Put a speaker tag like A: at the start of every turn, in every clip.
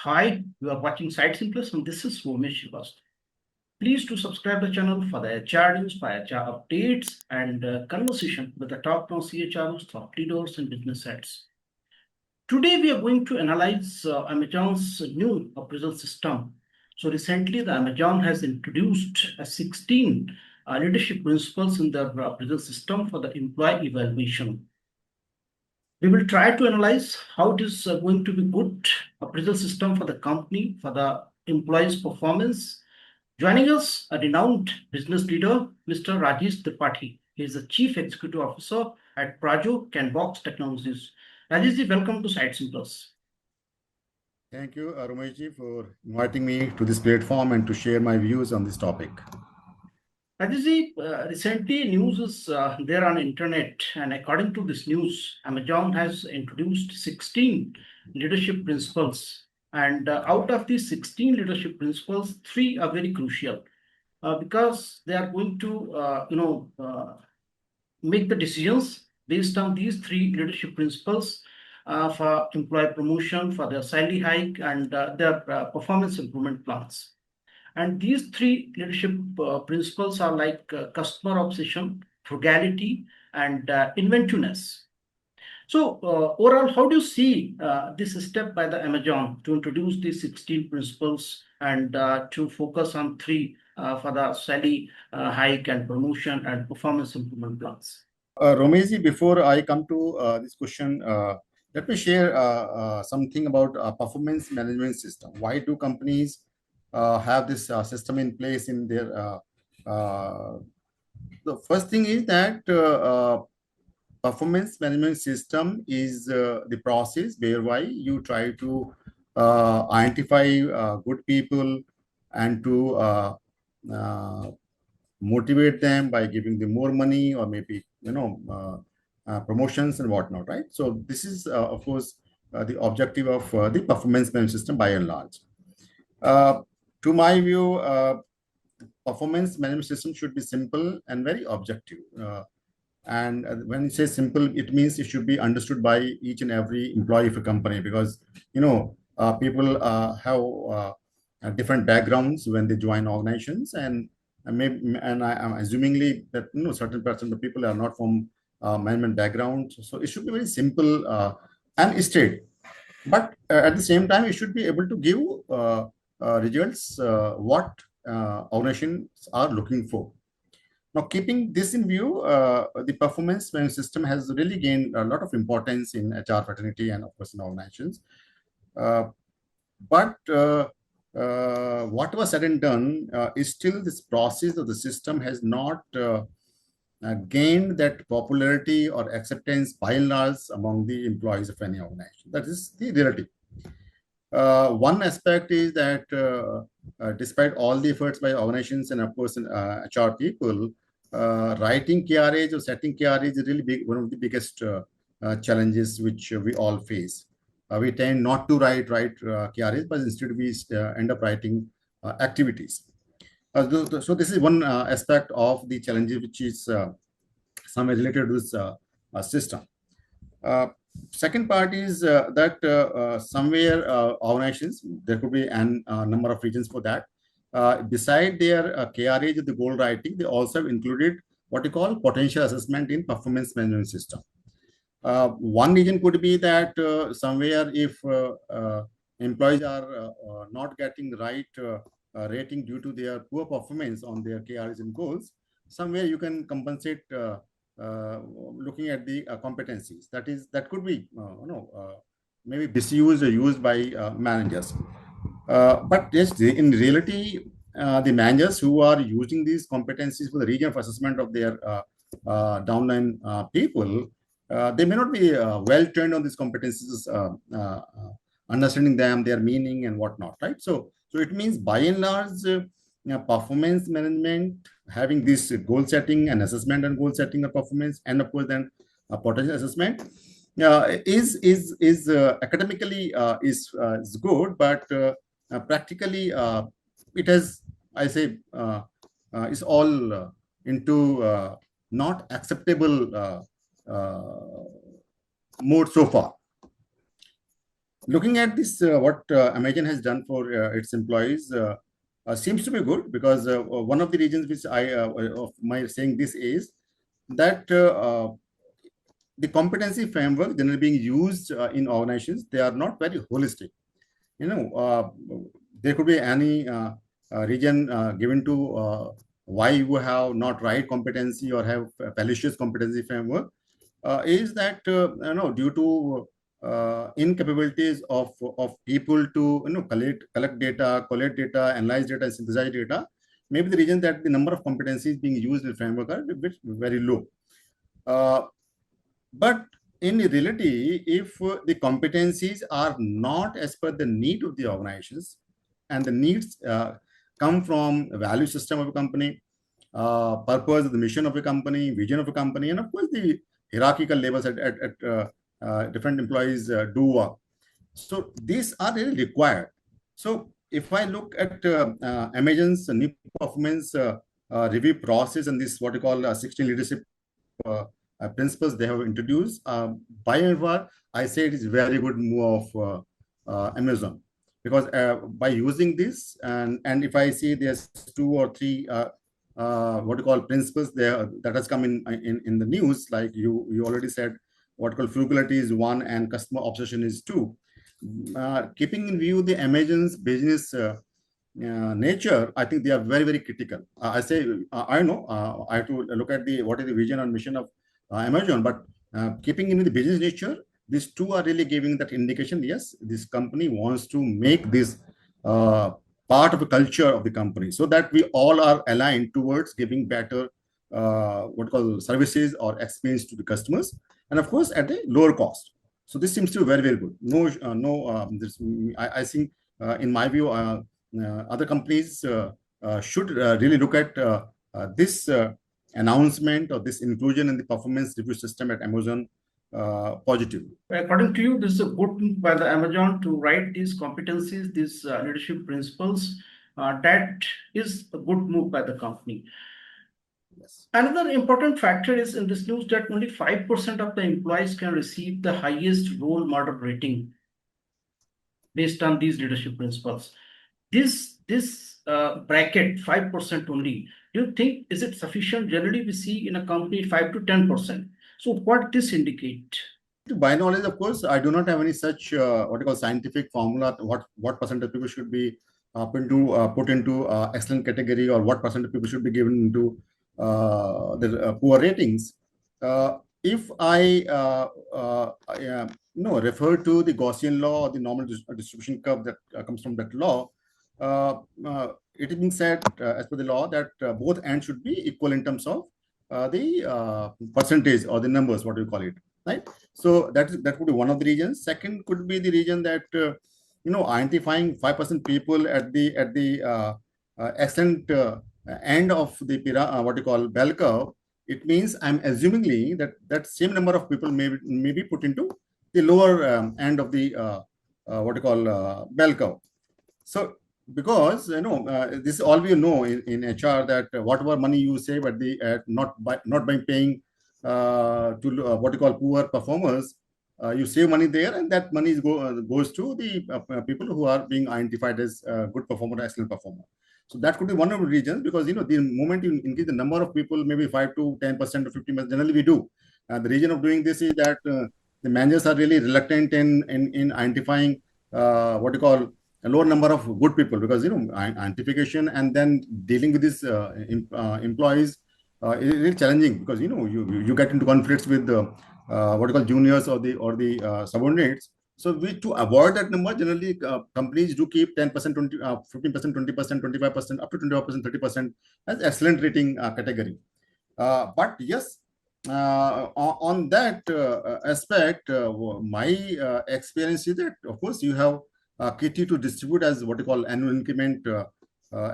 A: Hi, you are watching Site Simplest and this is Umesh Srivastava. Please to subscribe the channel for the HR news, for HR updates and conversation with the top-notch CHROs, top leaders and business heads. Today we are going to analyze Amazon's new appraisal system. So recently the Amazon has introduced a 16 leadership principles in their appraisal system for the employee evaluation. We will try to analyze how it is going to be good appraisal system for the company, for the employees' performance. Joining us, a renowned business leader, Mr. Rajesh Tripathi. He is the Chief Executive Officer at Prajo Canbox Technologies. Rajeshji, welcome to Site Simplest.
B: Thank you, Rameshji, for inviting me to this platform and to share my views on this topic.
A: Rajeshji, recently news is there on internet, and according to this news, Amazon has introduced 16 leadership principles. And out of these 16 leadership principles, three are very crucial because they are going to, make the decisions based on these three leadership principles for employee promotion, for their salary hike, and their performance improvement plans. And these three leadership principles are like customer obsession, frugality, and inventiveness. So, overall, how do you see this step by the Amazon to introduce these 16 principles and to focus on three for the salary hike and promotion and performance improvement plans?
B: Rameshji, before I come to this question, let me share something about performance management system. Why do companies have this system in place in their the first thing is that performance management system is the process whereby you try to identify good people and to motivate them by giving them more money or maybe promotions and whatnot, right? So this is of course the objective of the performance management system by and large. To my view, performance management system should be simple and very objective. And when you say simple, it means it should be understood by each and every employee of a company, because people have different backgrounds when they join organizations, and I'm assumingly that certain percent of the people are not from management background, so it should be very simple and straight. But at the same time, it should be able to give results what organizations are looking for. Now, keeping this in view, the performance management system has really gained a lot of importance in HR fraternity and, of course, in organizations. But whatever said and done, is still this process of the system has not gained that popularity or acceptance by and large among the employees of any organization. That is the reality. One aspect is that despite all the efforts by organizations and, of course, HR people, writing KRAs or setting KRAs is really one of the biggest challenges which we all face. We tend not to write KRAs, but instead we end up writing activities. So this is one aspect of the challenges which is somewhere related to this system. Second part is that somewhere organizations, there could be a number of reasons for that. Beside their KRAs, the goal writing, they also have included what you call potential assessment in performance management system. One reason could be that somewhere if employees are not getting right rating due to their poor performance on their KRAs and goals, somewhere you can compensate looking at the competencies. That could be maybe misused or used by managers. But yes, in reality, the managers who are using these competencies for the region of assessment of their downline people, they may not be well trained on these competencies, understanding them, their meaning and whatnot, right? So it means by and large, performance management, having this goal setting and assessment and goal setting of performance, and of course then potential assessment is academically is good, but practically it has, I say, is all into not acceptable mode so far. looking at this, what Amazon has done for its employees seems to be good, because one of the reasons which I of my saying this is that the competency framework generally being used in organizations, they are not very holistic. You know, there could be any reason given to why you have not right competency or have a fallacious competency framework, is that due to incapabilities of people to collect data, collect data, analyze data, and synthesize data. Maybe the reason that the number of competencies being used in the framework are a bit very low. But in reality, if the competencies are not as per the need of the organizations, and the needs come from a value system of a company, purpose of the mission of a company, vision of a company, and of course the hierarchical levels at different employees do work. So these are really required. So if I look at Amazon's new performance review process and this what you call 16 leadership principles they have introduced, by and large, I say it is very good move of Amazon, because by using this, and if I see there's 2 or 3 what you call principles there that has come in the news, like you already said, what called frugality is 1 and customer obsession is 2. Keeping in view the Amazon's business nature, I think they are very, very critical. I say, I know I have to look at what is the vision and mission of Amazon, but keeping in the business nature, these two are really giving that indication. Yes, this company wants to make this part of the culture of the company, so that we all are aligned towards giving better what call services or experience to the customers, and of course at a lower cost. So this seems to be very, very good. I think in my view, other companies should really look at this announcement or this inclusion in the performance review system at Amazon positively.
A: According to you, this is a good move by the Amazon to write these competencies, these leadership principles. That is a good move by the company.
B: Yes.
A: Another important factor is in this news that only 5% of the employees can receive the highest role model rating based on these leadership principles. This bracket 5% only. Do you think is it sufficient? Generally, we see in a company 5 to 10%. So what this indicate?
B: To my knowledge, of course, I do not have any such what you call scientific formula. What percent of people should be put into excellent category, or what percent of people should be given into the poor ratings. If I refer to the Gaussian law or the normal distribution curve that comes from that law, it is being said as per the law that both ends should be equal in terms of the percentage or the numbers, what do you call it, right? So that could be one of the regions. Second could be the region that identifying 5% people at the excellent end of the what you call bell curve. It means I'm assumingly that same number of people may be put into the lower end of the what you call bell curve. So because this is all we know in HR, that whatever money you save not by paying to what you call poor performers, you save money there, and that money goes to the people who are being identified as good performer, excellent performer. So that could be one of the reasons, because the moment you increase the number of people, maybe 5 to 10% or 50%, generally we do. The reason of doing this is that the managers are really reluctant in identifying what you call a lower number of good people, because identification and then dealing with these employees is really challenging, because you get into conflicts with the what you call juniors or the subordinates. So to avoid that number, generally companies do keep 10%, 20, 15%, 20%, 25%, up to 25%, 30% as excellent rating category. But yes, on that aspect, my experience is that, of course, you have kitty to distribute as what you call annual increment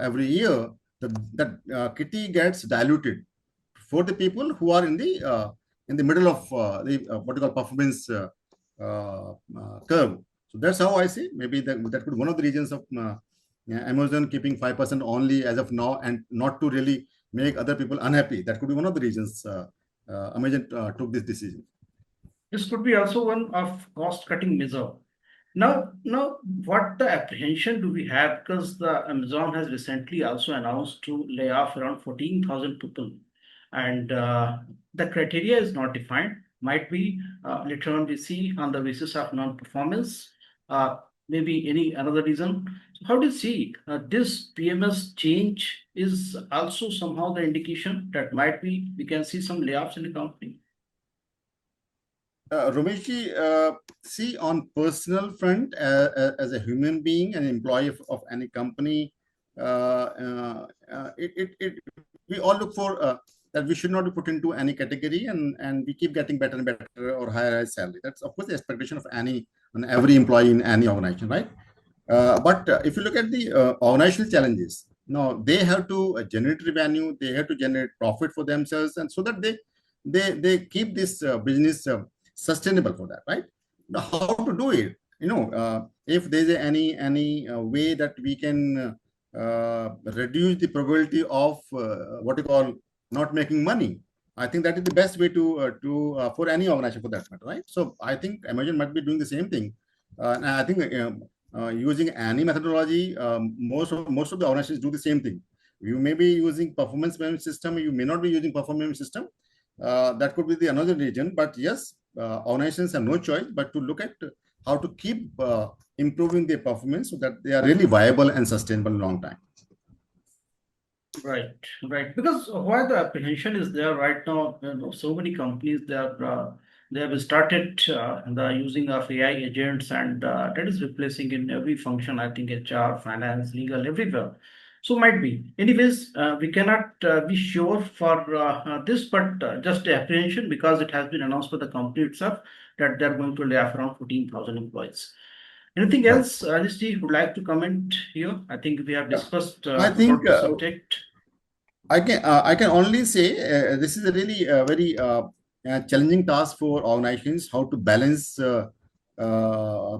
B: every year. That kitty gets diluted for the people who are in the middle of the what you call performance curve. So that's how I see. Maybe that could be one of the reasons of Amazon keeping 5% only as of now, and not to really make other people unhappy. That could be one of the reasons Amazon took this decision.
A: This could be also one of cost-cutting measure. Now, what the apprehension do we have? Because the Amazon has recently also announced to lay off around 14,000 people, and the criteria is not defined. Might be later on we see on the basis of non-performance, uh, maybe any another reason. So how do you see this PMS change is also somehow the indication that might be we can see some layoffs in the company?
B: Rameshji, see, on personal front, as a human being, an employee of any company, we all look for that we should not be put into any category, and we keep getting better and better or higher salary. That's of course the expectation of every employee in any organization, right? But if you look at the organizational challenges, no, they have to generate revenue, they have to generate profit for themselves, and so that they keep this business sustainable for that, right? Now, how to do it? If there's any way that we can reduce the probability of what you call not making money, I think that is the best way to for any organization for that matter, right? So I think Amazon might be doing the same thing, and I think using any methodology, most of the organizations do the same thing. You may be using performance management system, you may not be using performance management system. That could be the another reason, but yes, organizations have no choice but to look at how to keep improving their performance so that they are really viable and sustainable long time.
A: Right, right. Because why the apprehension is there right now, so many companies they have started using of AI agents, and that is replacing in every function. I think HR, finance, legal, everywhere. So might be. Anyways, we cannot be sure for this, but just apprehension because it has been announced by the company itself that they're going to lay off around 14,000 employees. Anything
B: Right.
A: else, Rajesh would like to comment here? I think we have discussed
B: I think
A: about the subject.
B: I can only say this is a really very challenging task for organizations, how to balance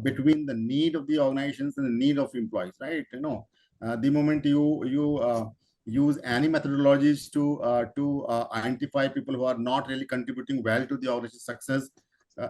B: between the need of the organizations and the need of employees, right? The moment you use any methodologies to identify people who are not really contributing well to the organization's success,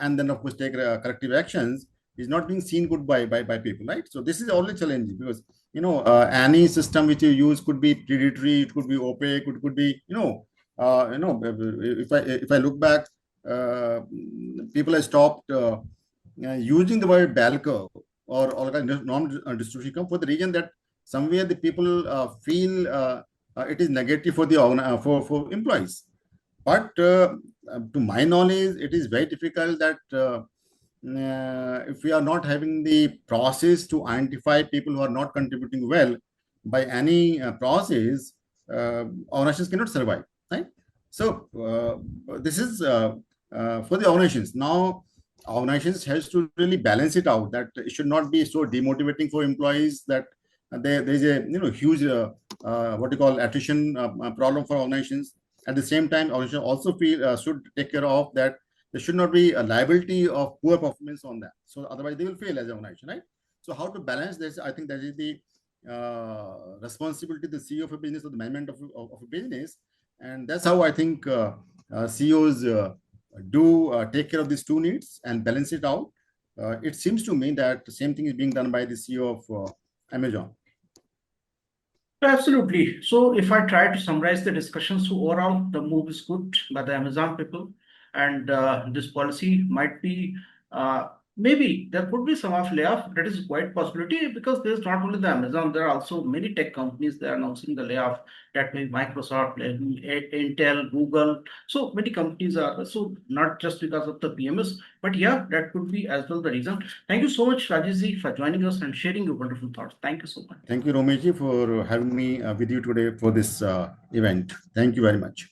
B: and then of course take corrective actions, is not being seen good by people, right? So this is only challenging because any system which you use could be predatory, it could be opaque, it could be if I look back, people have stopped using the word bell curve or kind of non-distribution curve for the reason that somewhere the people feel it is negative for the for employees. But to my knowledge, it is very difficult that if we are not having the process to identify people who are not contributing well by any process, organizations cannot survive, right? So this is for the organizations. Now, organizations has to really balance it out, that it should not be so demotivating for employees that there's a huge what you call attrition problem for organizations. At the same time, organizations also feel should take care of that there should not be a liability of poor performance on that. So otherwise they will fail as an organization, right? So how to balance this? I think that is the responsibility of the CEO of a business or the management of a business. And that's how I think CEOs do take care of these two needs and balance it out. It seems to me that the same thing is being done by the CEO of Amazon.
A: Absolutely. So if I try to summarize the discussion, so overall the move is good by the Amazon people, and this policy might be maybe there could be some of layoff. That is quite possibility because there's not only the Amazon, there are also many tech companies that are announcing the layoff. That may be Microsoft, Intel, Google. So many companies are so not just because of the PMS, but yeah, that could be as well the reason. Thank you so much, Rajeshji, for joining us and sharing your wonderful thoughts. Thank you so much.
B: Thank you, Romeshji, for having me with you today for this event. Thank you very much.